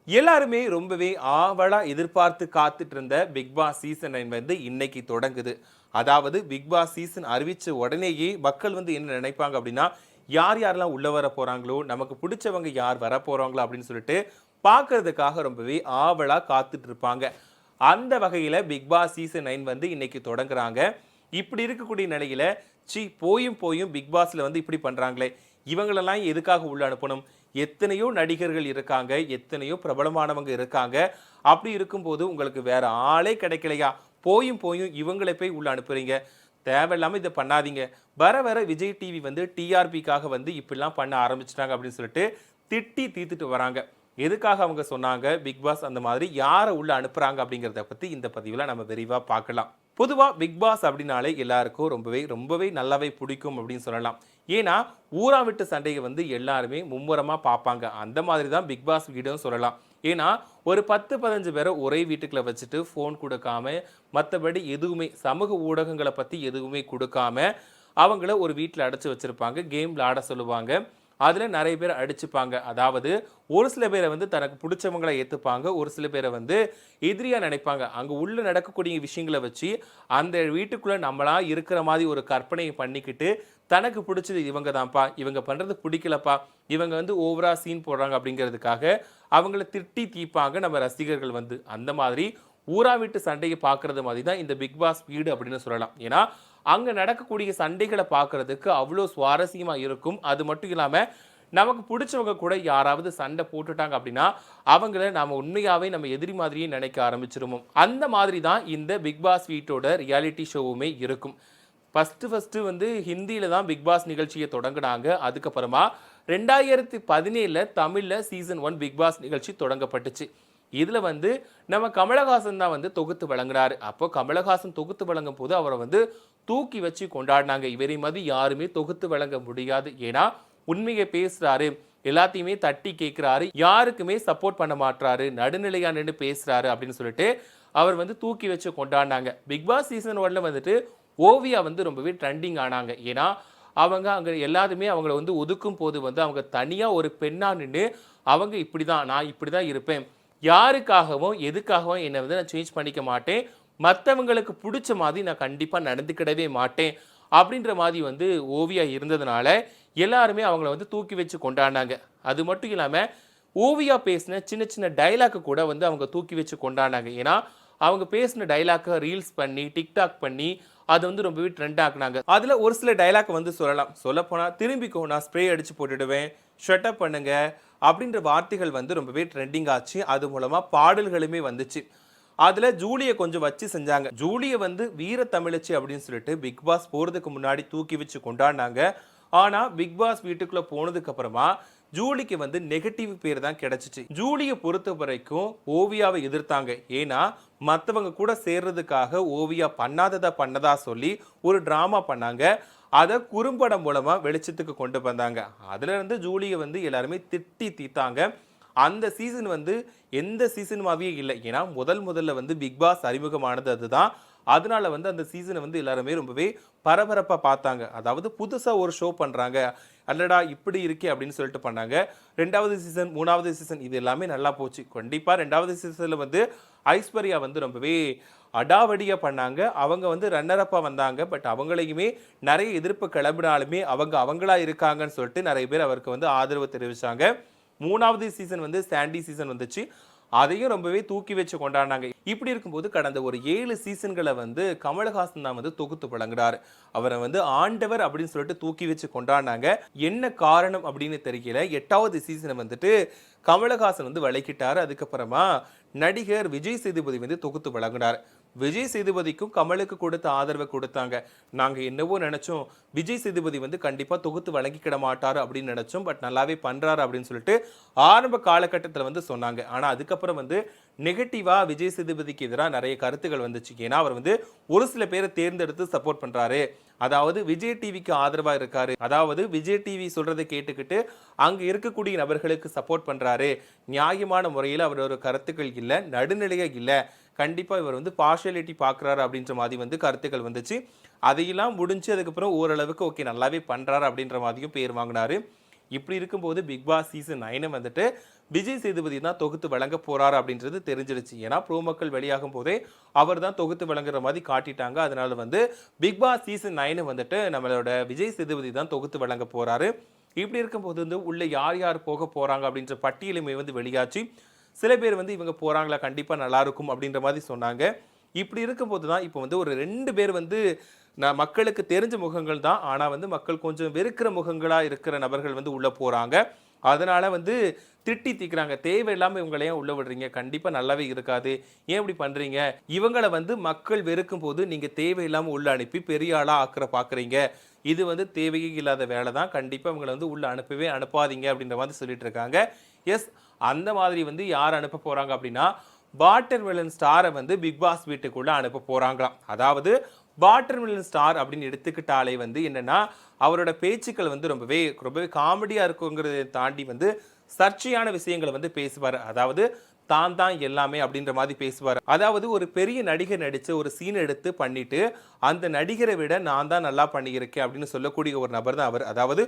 எல்லாருமே ரொம்பவே ஆவலா எதிர்பார்த்து காத்துட்டு இருந்த பிக் பாஸ் சீசன் 9 வந்து இன்னைக்கு தொடங்குது. அதாவது பிக் பாஸ் சீசன் அறிவிச்ச உடனேயே மக்கள் வந்து என்ன நினைப்பாங்க அப்படின்னா, யார் யாரெல்லாம் உள்ள வர போறாங்களோ, நமக்கு பிடிச்சவங்க யார் வர போறாங்களோ அப்படின்னு சொல்லிட்டு பார்க்கறதுக்காக ரொம்பவே ஆவலா காத்துட்டு இருப்பாங்க. அந்த வகையில பிக் பாஸ் சீசன் 9 வந்து இன்னைக்கு தொடங்குறாங்க. இப்படி இருக்கக்கூடிய நிலையில, போயும் போயும் பிக் பாஸ்ல வந்து இப்படி பண்றாங்களே, இவங்களெல்லாம் எதுக்காக உள்ள அனுப்பணும்? எத்தனையோ நடிகர்கள் இருக்காங்க, எத்தனையோ பிரபலமானவங்க இருக்காங்க. அப்படி இருக்கும்போது உங்களுக்கு வேற ஆளே கிடைக்கலையா? போயும் போயும் இவங்கள போய் உள்ள அனுப்புறீங்க. தேவையில்லாம இத பண்ணாதீங்க. வர வர விஜய் டிவி வந்து டிஆர்பிக்காக வந்து இப்படிலாம் பண்ண ஆரம்பிச்சுட்டாங்க அப்படின்னு சொல்லிட்டு திட்டி தீர்த்துட்டு வராங்க. எதுக்காக அவங்க சொன்னாங்க? பிக் பாஸ் அந்த மாதிரி யார உள்ள அனுப்புறாங்க அப்படிங்கிறத பத்தி இந்த பதிவுல நம்ம விரிவா பார்க்கலாம். பொதுவா பிக் பாஸ் அப்படின்னாலே எல்லாருக்கும் ரொம்பவே ரொம்பவே நல்லாவே பிடிக்கும் அப்படின்னு சொல்லலாம். ஏன்னா ஊரா விட்டு சண்டையை வந்து எல்லாருமே மும்முரமா பார்ப்பாங்க. அந்த மாதிரி தான் பிக் பாஸ் வீடும் சொல்லலாம். ஏன்னா ஒரு 10-15 பேரை ஒரே வீட்டுக்குள்ள வச்சுட்டு ஃபோன் கொடுக்காம, மற்றபடி எதுவுமே சமூக ஊடகங்களை பத்தி எதுவுமே கொடுக்காம அவங்கள ஒரு வீட்டில் அடைச்சு வச்சிருப்பாங்க. கேம் விளையாட சொல்லுவாங்க. அதுல நிறைய பேர் அடிச்சுப்பாங்க. அதாவது ஒரு சில பேரை வந்து தனக்கு பிடிச்சவங்கள ஏத்துப்பாங்க. ஒரு சில பேரை வந்து எதிரியா நினைப்பாங்க. அங்க உள்ள நடக்கக்கூடிய விஷயங்களை வச்சு அந்த வீட்டுக்குள்ள நம்மளா இருக்கிற மாதிரி ஒரு கற்பனையை பண்ணிக்கிட்டு தனக்கு பிடிச்சது இவங்க தான்ப்பா, இவங்க பண்றது பிடிக்கலப்பா, இவங்க வந்து ஓவரா சீன் போடுறாங்க அப்படிங்கிறதுக்காக அவங்கள திட்டி தீர்ப்பாங்க நம்ம ரசிகர்கள் வந்து. அந்த மாதிரி ஊரா வீட்டு சண்டையை பார்க்கறது மாதிரி தான் இந்த பிக் பாஸ் வீடு அப்படின்னு சொல்லலாம். ஏன்னா அங்க நடக்கக்கூடிய சண்டைகளை பார்க்கறதுக்கு அவ்வளோ சுவாரஸ்யமா இருக்கும். அது மட்டும் இல்லாம நமக்கு பிடிச்சவங்க கூட யாராவது சண்டை போட்டுட்டாங்க அப்படின்னா அவங்கள நாம உண்மையாவே நம்ம எதிரி மாதிரியே நினைக்க ஆரம்பிச்சிருவோம். அந்த மாதிரி தான் இந்த பிக் பாஸ் வீட்டோட ரியாலிட்டி ஷோவுமே இருக்கும். ஃபர்ஸ்ட் வந்து ஹிந்தியில தான் பிக் பாஸ் நிகழ்ச்சியை தொடங்குனாங்க. அதுக்கப்புறமா 2017 தமிழ்ல சீசன் 1 பிக் பாஸ் நிகழ்ச்சி தொடங்கப்பட்டுச்சு. இதுல வந்து நம்ம கமலஹாசன் தான் வந்து தொகுத்து வழங்கினாரு. அப்போ கமலஹாசன் தொகுத்து வழங்கும் போது அவரை வந்து தூக்கி வச்சு கொண்டாடினாங்க. இவரை மாதிரி யாருமே தொகுத்து வழங்க முடியாது. ஏன்னா உண்மையை பேசுறாரு, எல்லாத்தையுமே தட்டி கேட்கிறாரு, யாருக்குமே சப்போர்ட் பண்ண மாட்டாரு, நடுநிலையா நின்று பேசுறாரு அப்படின்னு சொல்லிட்டு அவர் வந்து தூக்கி வச்சு கொண்டாடினாங்க. பிக் பாஸ் சீசன் 1ல வந்துட்டு ஓவியா வந்து ரொம்பவே ட்ரெண்டிங் ஆனாங்க. ஏன்னா அவங்க அங்க எல்லாருமே அவங்கள வந்து ஒதுக்கும் போது வந்து அவங்க தனியா ஒரு பெண்ணா நின்று அவங்க இப்படிதான், நான் இப்படிதான் இருப்பேன், யாருக்காகவும் எதுக்காகவும் என்னை வந்து நான் சேஞ்ச் பண்ணிக்க மாட்டேன், மற்றவங்களுக்கு பிடிச்ச மாதிரி நான் கண்டிப்பா நடந்துக்கிடவே மாட்டேன் அப்படின்ற மாதிரி வந்து ஓவியா இருந்ததுனால எல்லாருமே அவங்கள வந்து தூக்கி வச்சு கொண்டாடினாங்க. அது மட்டும் இல்லாம ஓவியா பேசின சின்ன சின்ன டைலாக் கூட வந்து அவங்க தூக்கி வச்சு கொண்டாடினாங்க. ஏன்னா அவங்க பேசின டைலாக்கை ரீல்ஸ் பண்ணி டிக்டாக் பண்ணி அது வந்து ரொம்பவே ட்ரெண்ட் ஆக்குனாங்க. அதுல ஒரு சில டைலாக் வந்து சொல்லலாம். சொல்லப்போனா திரும்பிக்கோ, நான் ஸ்ப்ரே அடிச்சு போட்டுடுவேன், ஷட்டப் பண்ணுங்க அப்படின்ற வார்த்தைகள் வந்து ரொம்பவே ட்ரெண்டிங் ஆச்சு. அது மூலமா பாடல்களுமே வந்துச்சு. அதுல ஜூலியை கொஞ்சம் வச்சு செஞ்சாங்க. ஜூலியை வந்து வீர தமிழச்சி அப்படின்னு சொல்லிட்டு பிக் பாஸ் போறதுக்கு முன்னாடி தூக்கி வச்சு கொண்டாடினாங்க. ஆனா பிக் பாஸ் வீட்டுக்குள்ள போனதுக்கு அப்புறமா ஜூலிக்கு வந்து நெகட்டிவ் பேர் தான் கிடைச்சிச்சு. ஜூலியை பொறுத்த வரைக்கும் ஓவியாவை எதிர்த்தாங்க. ஏன்னா மற்றவங்க கூட சேர்றதுக்காக ஓவியா பண்ணாததா பண்ணதா சொல்லி ஒரு டிராமா பண்ணாங்க. அதை குறும்படம் மூலமா வெளிச்சத்துக்கு கொண்டு வந்தாங்க. அதுல இருந்து ஜூலியை வந்து எல்லாருமே திட்டி தீத்தாங்க. அந்த சீசன் வந்து எந்த சீசன் மாதிரியே இல்லை. ஏன்னா முதல்ல வந்து பிக் பாஸ் அறிமுகமானது அதுதான். அதனால வந்து அந்த சீசனை வந்து எல்லாருமே ரொம்பவே பரபரப்பா பார்த்தாங்க. அதாவது புதுசா ஒரு ஷோ பண்றாங்க, அல்லடா இப்படி இருக்கே அப்படின்னு சொல்லிட்டு பண்ணாங்க. 2வது சீசன், 3வது சீசன் இது எல்லாமே நல்லா போச்சு. கண்டிப்பா 2வது சீசன்ல வந்து ஐஸ்வர்யா வந்து ரொம்பவே அடாவடியா பண்ணாங்க. அவங்க வந்து ரன்னர் அப்பா வந்தாங்க. பட் அவங்களையுமே நிறைய எதிர்ப்பு கிளம்பினாலுமே அவங்க அவங்களா இருக்காங்கன்னு சொல்லிட்டு நிறைய பேர் அவருக்கு வந்து ஆதரவு தெரிவிச்சாங்க. 3வது சீசன் வந்து சாண்டி சீசன் வந்துச்சு. அதையும் ரொம்பவே தூக்கி வச்சு கொண்டாடினாங்க. இப்படி இருக்கும்போது கடந்த ஒரு 7 சீசன்களை வந்து கமலஹாசன் தான் வந்து தொகுத்து வழங்குறாரு. அவரை வந்து ஆண்டவர் அப்படின்னு சொல்லிட்டு தூக்கி வச்சு கொண்டாடினாங்க. என்ன காரணம் அப்படின்னு தெரியல. 8வது சீசனை வந்துட்டு கமலஹாசன் வந்து விலக்கிட்டாரு. அதுக்கப்புறமா நடிகர் விஜய் சேதுபதி வந்து தொகுத்து வழங்கினார். விஜய் சேதுபதிக்கும் கமலுக்கு கொடுத்த ஆதரவை கொடுத்தாங்க. நாங்க என்னவோ நினைச்சோம், விஜய் சேதுபதி வந்து கண்டிப்பா தொகுத்து வழங்கிக்கிட மாட்டாரு அப்படின்னு நினைச்சோம். பட் நல்லாவே பண்றாரு அப்படின்னு சொல்லிட்டு ஆரம்ப காலகட்டத்தில் வந்து சொன்னாங்க. ஆனா அதுக்கப்புறம் வந்து நெகட்டிவா விஜய் சேதுபதிக்கு எதிராக நிறைய கருத்துகள் வந்துச்சு. ஏன்னா அவர் வந்து ஒரு சில பேரை தேர்ந்தெடுத்து சப்போர்ட் பண்றாரு, அதாவது விஜய் டிவிக்கு ஆதரவா இருக்காரு, அதாவது விஜய் டிவி சொல்றதை கேட்டுக்கிட்டு அங்க இருக்கக்கூடிய நபர்களுக்கு சப்போர்ட் பண்றாரு, நியாயமான முறையில் அவரோட கருத்துக்கள் இல்லை, நடுநிலையா இல்லை, கண்டிப்பா இவர் வந்து பார்ஷியாலிட்டி பார்க்குறாரு அப்படின்ற மாதிரி வந்து கருத்துக்கள் வந்துச்சு. அதையெல்லாம் முடிஞ்சு அதுக்கப்புறம் ஓரளவுக்கு ஓகே நல்லாவே பண்றாரு அப்படின்ற மாதிரியும் பேர் வாங்கினாரு. இப்படி இருக்கும்போது பிக் பாஸ் சீசன் 9 வந்துட்டு விஜய் சேதுபதி தான் தொகுத்து வழங்க போறாரு அப்படின்றது தெரிஞ்சிருச்சு. ஏன்னா ப்ரோமோக்கள் வெளியாகும் போதே அவர் தான் தொகுத்து வழங்குற மாதிரி காட்டிட்டாங்க. அதனால வந்து பிக் பாஸ் சீசன் 9 வந்துட்டு நம்மளோட விஜய் சேதுபதி தான் தொகுத்து வழங்க போறாரு. இப்படி இருக்கும்போது வந்து உள்ள யார் யார் போக போறாங்க அப்படின்ற பட்டியலுமே வந்து வெளியாச்சு. சில பேர் வந்து இவங்க போறாங்களா கண்டிப்பா நல்லா இருக்கும் அப்படின்ற மாதிரி சொன்னாங்க. இப்படி இருக்கும்போது தான் இப்போ வந்து ஒரு 2 பேர் வந்து மக்களுக்கு தெரிஞ்ச முகங்கள் தான். ஆனா வந்து மக்கள் கொஞ்சம் வெறுக்கிற முகங்களா இருக்கிற நபர்கள் வந்து உள்ள போறாங்க. அதனால வந்து திட்டி தீக்குறாங்க. தேவையில்லாம இவங்கள ஏன் உள்ள விடுறீங்க? கண்டிப்பா நல்லாவே இருக்காது. ஏன் இப்படி பண்றீங்க? இவங்கள வந்து மக்கள் வெறுக்கும்போது நீங்க தேவையில்லாம உள்ள அனுப்பி பெரிய ஆளா ஆக்குற பார்க்குறீங்க. இது வந்து தேவையே இல்லாத வேலை தான். கண்டிப்பா இவங்கள வந்து உள்ள அனுப்பவே அனுப்பாதீங்க அப்படின்ற மாதிரி சொல்லிட்டு இருக்காங்க. எஸ், அந்த மாதிரி வந்து யார் அனுப்ப போறாங்க அப்படின்னா, வாட்டர்மெலன் ஸ்டார வந்து பிக் பாஸ் வீட்டுக்குள்ள அனுப்ப போறாங்களாம். அதாவது வாட்டர்மெலன் ஸ்டார் அப்படின்னு எடுத்துக்கிட்டாலே வந்து என்னன்னா, அவரோட பேச்சுக்கள் வந்து ரொம்பவே ரொம்பவே காமெடியா இருக்குங்கிறத தாண்டி வந்து சர்ச்சையான விஷயங்கள வந்து பேசுவாரு. அதாவது தான் தான் எல்லாமே அப்படின்ற மாதிரி பேசுவாரு. அதாவது ஒரு பெரிய நடிகர் நடிச்ச ஒரு சீன் எடுத்து பண்ணிட்டு, அந்த நடிகரை விட நான் தான் நல்லா பண்ணியிருக்கேன் அப்படின்னு சொல்லக்கூடிய ஒரு நபர் தான் அவர். அதாவது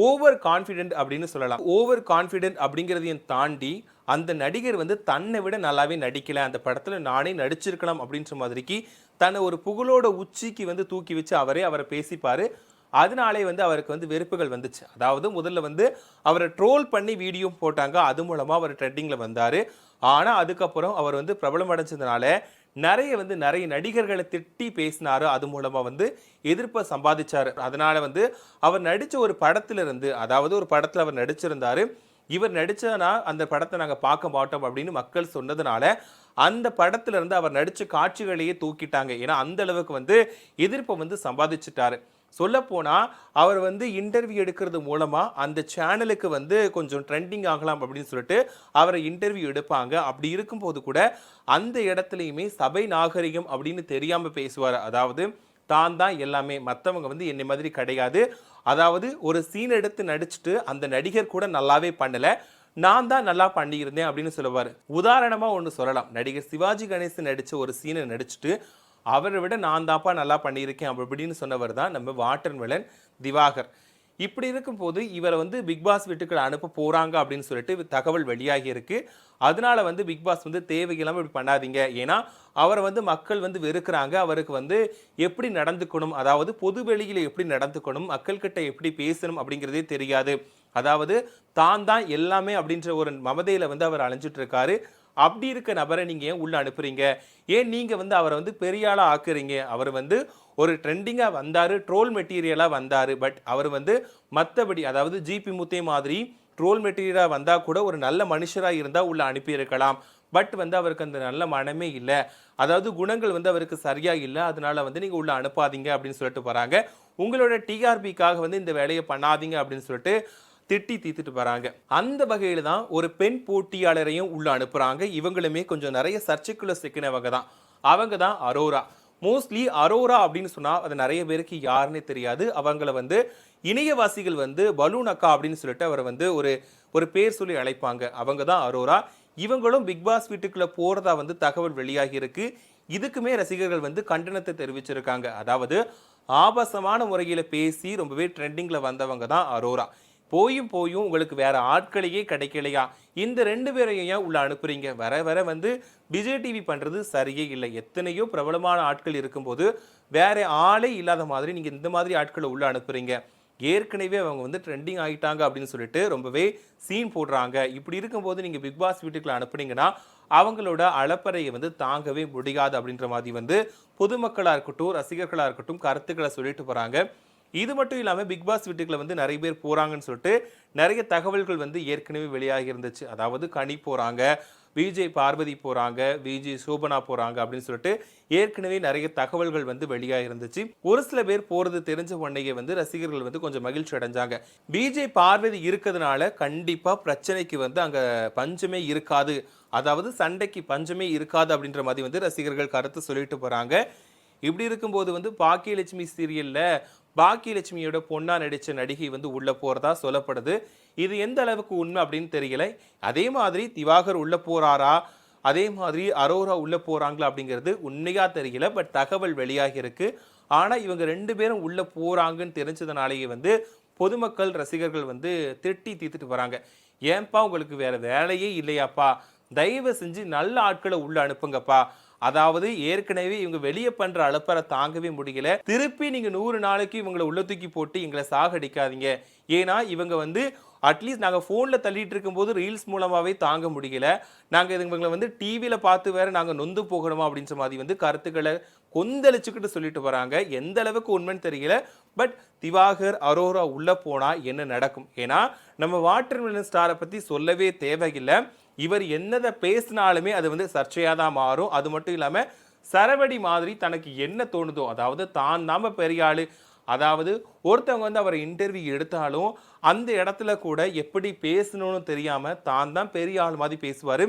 ஓவர் கான்ஃபிடென்ட் அப்படின்னு சொல்லலாம். ஓவர் கான்ஃபிடென்ட் அப்படிங்கிறதையும் தாண்டி அந்த நடிகர் வந்து தன்னை விட நல்லாவே நடிக்கல. அந்த படத்துல நானே நடிச்சிருக்கலாம் அப்படின்ற மாதிரிக்கு தன்னை ஒரு புகழோட உச்சிக்கு வந்து தூக்கி வச்சு அவரை பேசிப்பாரு. அதனாலே வந்து அவருக்கு வந்து வெறுப்புகள் வந்துச்சு. அதாவது முதல்ல வந்து அவரை ட்ரோல் பண்ணி வீடியோ போட்டாங்க. அது மூலமா அவர் ட்ரெண்டிங்ல வந்தாரு. ஆனா அதுக்கப்புறம் அவர் வந்து பிரபலம் அடைஞ்சதுனால நிறைய நடிகர்களை திட்டி பேசினாரு. அது மூலமா வந்து எதிர்ப்பை சம்பாதிச்சாரு. அதனால வந்து அவர் நடிச்ச ஒரு படத்துல இருந்து, அதாவது ஒரு படத்துல அவர் நடிச்சிருந்தாரு. இவர் நடிச்சனா அந்த படத்தை நாங்க பார்க்க மாட்டோம் அப்படின்னு மக்கள் சொன்னதுனால அந்த படத்துல இருந்து அவர் நடிச்ச காட்சிகளையே தூக்கிட்டாங்க. ஏன்னா அந்த அளவுக்கு வந்து எதிர்ப்பை வந்து சம்பாதிச்சுட்டாரு. சொல்லப்போனா அவர் வந்து இன்டர்வியூ எடுக்கிறது மூலமா அந்த சேனலுக்கு வந்து கொஞ்சம் ட்ரெண்டிங் ஆகலாம் அப்படின்னு சொல்லிட்டு அவரை இன்டர்வியூ எடுப்பாங்க. அப்படி இருக்கும்போது கூட அந்த இடத்துலையுமே சபை நாகரிகம் அப்படின்னு தெரியாம பேசுவார். அதாவது தான் தான் எல்லாமே, மற்றவங்க வந்து என்னை மாதிரி கிடையாது. அதாவது ஒரு சீன் எடுத்து நடிச்சுட்டு அந்த நடிகர் கூட நல்லாவே பண்ணல, நான் தான் நல்லா பண்ணியிருந்தேன் அப்படின்னு சொல்லுவார். உதாரணமா ஒன்று சொல்லலாம். நடிகர் சிவாஜி கணேசன் நடிச்ச ஒரு சீனை நடிச்சுட்டு அவரை விட நான் தான்ப்பா நல்லா பண்ணியிருக்கேன் அப்படின்னு சொன்னவர் தான் நம்ம வாட்டர்மெலன் திவாகர். இப்படி இருக்கும்போது இவரை வந்து பிக் பாஸ் வீட்டுக்குள்ள அனுப்ப போறாங்க அப்படின்னு சொல்லிட்டு தகவல் வெளியாகி இருக்கு. அதனால வந்து பிக் பாஸ் வந்து தேவையில்லாம இப்படி பண்ணாதீங்க. ஏன்னா அவரை வந்து மக்கள் வந்து வெறுக்கிறாங்க. அவருக்கு வந்து எப்படி நடந்துக்கணும், அதாவது பொது வெளியில எப்படி நடந்துக்கணும், மக்கள் கிட்ட எப்படி பேசணும் அப்படிங்கிறதே தெரியாது. அதாவது தான் தான் எல்லாமே அப்படின்ற ஒரு மமதையில வந்து அவர் அலைஞ்சிட்டு இருக்காரு. அப்படி இருக்க நபரை நீங்க ஏன் உள்ள அனுப்புறீங்க? ஏன் நீங்க வந்து அவரை வந்து பெரிய ஆளா ஆக்குறீங்க? அவர் வந்து ஒரு ட்ரெண்டிங்கா வந்தாரு, ட்ரோல் மெட்டீரியலா வந்தாரு. பட் அவர் வந்து மத்தபடி, அதாவது ஜிபி முத்தே மாதிரி ட்ரோல் மெட்டீரியலா வந்தா கூட ஒரு நல்ல மனுஷரா இருந்தா உள்ள அனுப்பியிருக்கலாம். பட் வந்து அவருக்கு அந்த நல்ல மனமே இல்ல. அதாவது குணங்கள் வந்து அவருக்கு சரியா இல்ல. அதனால வந்து நீங்க உள்ள அனுப்பாதீங்க அப்படின்னு சொல்லிட்டு போறாங்க. உங்களோட டிஆர்பிக்காக வந்து இந்த வேலையை பண்ணாதீங்க அப்படின்னு சொல்லிட்டு திட்டி தீத்துட்டு வராங்க. அந்த வகையில தான் ஒரு பெண் போட்டியாளரையும் உள்ள அனுப்புறாங்க. இவங்களுமே கொஞ்சம் நிறைய சர்ச்சைக்குள்ள சிக்கினவங்க தான். அவங்க தான் அரோரா. மோஸ்ட்லி அரோரா அப்படின்னு சொன்னா அது நிறைய பேருக்கு யாருன்னே தெரியாது. அவங்கள வந்து இணையவாசிகள் வந்து பலூன் அக்கா அப்படின்னு சொல்லிட்டு அவரை வந்து ஒரு ஒரு பேர் சொல்லி அழைப்பாங்க. அவங்க தான் அரோரா. இவங்களும் பிக் பாஸ் வீட்டுக்குள்ள போறதா வந்து தகவல் வெளியாகி இருக்கு. இதுக்குமே ரசிகர்கள் வந்து கண்டனத்தை தெரிவிச்சிருக்காங்க. அதாவது ஆபாசமான முறையில பேசி ரொம்பவே ட்ரெண்டிங்ல வந்தவங்க தான் அரோரா. போயும் போயும் உங்களுக்கு வேற ஆட்களையே கிடைக்கலையா? இந்த 2 பேரையும் ஏன் உள்ள அனுப்புறீங்க? வர வர வந்து விஜய் டிவி பண்றது சரியே இல்லை. எத்தனையோ பிரபலமான ஆட்கள் இருக்கும்போது வேற ஆளே இல்லாத மாதிரி நீங்க இந்த மாதிரி ஆட்களை உள்ள அனுப்புறீங்க. ஏற்கனவே அவங்க வந்து ட்ரெண்டிங் ஆகிட்டாங்க அப்படின்னு சொல்லிட்டு ரொம்பவே சீன் போடுறாங்க. இப்படி இருக்கும்போது நீங்க பிக் பாஸ் வீட்டுக்குள்ள அனுப்புனீங்கன்னா அவங்களோட அலப்பறையை வந்து தாங்கவே முடியாது அப்படின்ற மாதிரி வந்து பொதுமக்களா இருக்கட்டும், ரசிகர்களா இருக்கட்டும் கருத்துக்களை சொல்லிட்டு போறாங்க. இது மட்டும் இல்லாம பிக் பாஸ் வீட்டுக்குள்ள வந்து நிறைய பேர் போறாங்கன்னு சொல்லிட்டு நிறைய தகவல்கள் வந்து ஏற்கனவே வெளியாகி இருந்துச்சு. அதாவது கனி போறாங்க, விஜய் பார்வதி போறாங்க, விஜய் சோபனா போறாங்க அப்படின்னு சொல்லிட்டு ஏற்கனவே நிறைய தகவல்கள் வந்து வெளியாக இருந்துச்சு. ஒரு சில பேர் போறது தெரிஞ்ச உடனேயே வந்து ரசிகர்கள் வந்து கொஞ்சம் மகிழ்ச்சி அடைஞ்சாங்க. விஜய் பார்வதி இருக்கிறதுனால கண்டிப்பா பிரச்சனைக்கு வந்து அங்க பஞ்சமே இருக்காது, அதாவது சண்டைக்கு பஞ்சமே இருக்காது அப்படின்ற மாதிரி வந்து ரசிகர்கள் கருத்து சொல்லிட்டு போறாங்க. இப்படி இருக்கும்போது வந்து பாக்கியலட்சுமி சீரியல்ல பாக்கியலட்சுமியோட பொண்ணா நடிச்ச நடிகை வந்து உள்ள போறதா சொல்லப்படுது. இது எந்த அளவுக்கு உண்மை அப்படின்னு தெரியல. அதே மாதிரி திவாகர் உள்ள போறாரா, அதே மாதிரி அரோரா உள்ள போறாங்களா அப்படிங்கிறது உண்மையா தெரியல. பட் தகவல் வெளியாகி இருக்கு. ஆனா இவங்க 2 பேரும் உள்ள போறாங்கன்னு தெரிஞ்சதுனாலேயே வந்து பொதுமக்கள் ரசிகர்கள் வந்து திட்டி தீத்துட்டு வராங்க. ஏன்பா உங்களுக்கு வேற வேலையே இல்லையாப்பா, தயவு செஞ்சு நல்ல ஆட்களை உள்ள அனுப்புங்கப்பா. அதாவது ஏற்கனவே இவங்க வெளியே பண்ற அலப்பறை தாங்கவே முடியல, திருப்பி நீங்க 100 நாளைக்கு இவங்களை உள்ள தூக்கி போட்டு எங்களை சாகடிக்காதீங்க. ஏன்னா இவங்க வந்து அட்லீஸ்ட் நாங்க போன்ல தள்ளிட்டு இருக்கும்போது ரீல்ஸ் மூலமாவே தாங்க முடியல, நாங்க இவங்களை வந்து டிவியில பார்த்து வேற நாங்க நொந்து போகணுமா அப்படின்ற மாதிரி வந்து கருத்துக்களை கொந்தளிச்சுக்கிட்டு சொல்லிட்டு வராங்க. எந்த அளவுக்கு உண்மைன்னு தெரியல. பட் திவாகர் அரோரா உள்ள போனா என்ன நடக்கும்? ஏன்னா நம்ம வாட்டர் மெலன் ஸ்டாரை பத்தி சொல்லவே தேவையில்லை. இவர் என்னத பேசினாலுமே அது வந்து சர்ச்சையா தான் மாறும். அது மட்டும் இல்லாம சரவடி மாதிரி தனக்கு என்ன தோணுதோ, அதாவது தான் நாம பெரிய ஆளு, அதாவது ஒருத்தவங்க வந்து அவரை இன்டர்வியூ எடுத்தாலும் அந்த இடத்துல கூட எப்படி பேசணும்னு தெரியாம தான் தான் பெரிய ஆள் மாதிரி பேசுவாரு.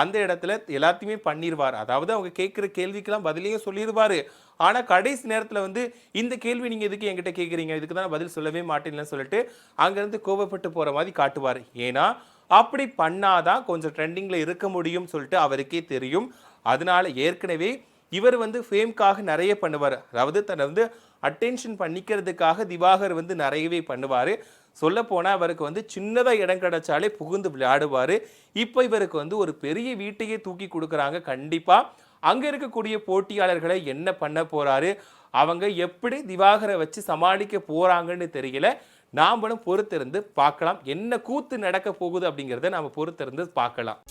அந்த இடத்துல எல்லாத்தையுமே பண்ணிடுவார். அதாவது அவங்க கேட்குற கேள்விக்கெல்லாம் பதிலையும் சொல்லிடுவாரு. ஆனா கடைசி நேரத்துல வந்து இந்த கேள்வி நீங்க எதுக்கு என்கிட்ட கேட்குறீங்க, இதுக்கு தான் பதில் சொல்லவே மாட்டேன்னு சொல்லிட்டு அங்கிருந்து கோபப்பட்டு போற மாதிரி காட்டுவார். ஏன்னா அப்படி பண்ணாதான் கொஞ்சம் ட்ரெண்டிங்ல இருக்க முடியும் சொல்லிட்டு அவருக்கே தெரியும். அதனால ஏற்கனவே இவர் வந்து ஃபேம்காக நிறைய பண்ணுவார். அதாவது தன்னை வந்து அட்டென்ஷன் பண்ணிக்கிறதுக்காக திவாகர் வந்து நிறையவே பண்ணுவார். சொல்ல போனால் அவருக்கு வந்து சின்னதாக இடம் கிடைச்சாலே புகுந்து விளையாடுவார். இப்போ இவருக்கு வந்து ஒரு பெரிய வீட்டையே தூக்கி கொடுக்குறாங்க. கண்டிப்பாக அங்கே இருக்கக்கூடிய போட்டியாளர்களை என்ன பண்ண போறாரு, அவங்க எப்படி திவாகரை வச்சு சமாளிக்க போறாங்கன்னு தெரியல. நாமளும் பொறுத்திருந்து பார்க்கலாம். என்ன கூத்து நடக்க போகுது அப்படிங்கிறத நாம பொறுத்திருந்து பார்க்கலாம்.